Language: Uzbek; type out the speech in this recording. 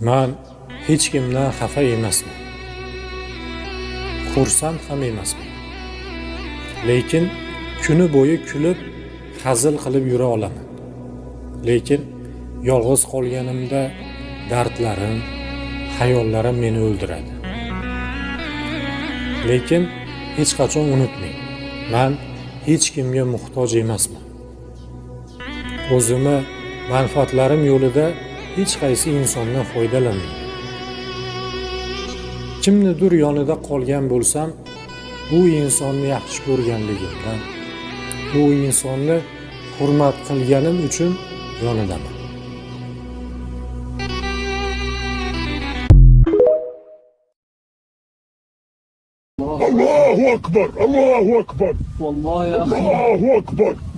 Men hech kimdan xafa emasman. Xursand ham emasman. Lekin kuni bo'yi kulib, hazil qilib yura olaman. Lekin yolg'iz qolganimda dardlarim, xayollarim meni o'ldiradi. Lekin hech qachon unutmang, men hech kimga muhtoj emasman. O'zimni manfaatlarim yo'lida hech qaysi insondan foydalanmayman. Kimnidir yonida qolgan bo'lsam, bu insonni yaxshi ko'rganligimdan, bu insonni hurmat qilganim uchun yonidaman. Allahu akbar, Allahu akbar. والله يا أخي Allahu akbar.